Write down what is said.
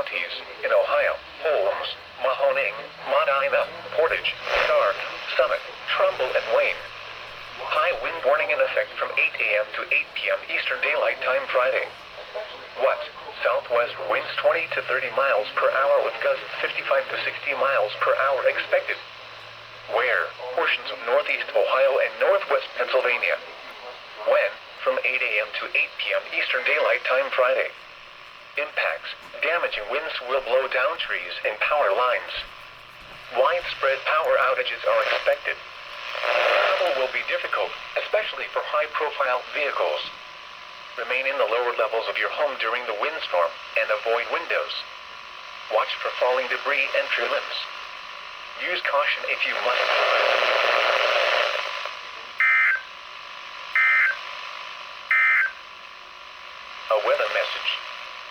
counties in Ohio: Holmes, Mahoning, Medina, Portage, Stark, Summit, Trumbull, and Wayne. High wind warning in effect from 8 a.m. to 8 p.m. Eastern Daylight Time Friday. What? Southwest winds 20 to 30 miles per hour with gusts 55 to 60 miles per hour expected. Where? Portions of northeast Ohio and northwest Pennsylvania. When? From 8 a.m. to 8 p.m. Eastern Daylight Time Friday. Impacts: damaging winds will blow down trees and power lines. Widespread power outages are expected. Travel will be difficult, especially for high-profile vehicles. Remain in the lower levels of your home during the windstorm and avoid windows. Watch for falling debris and tree limbs. Use caution if you must. A weather message.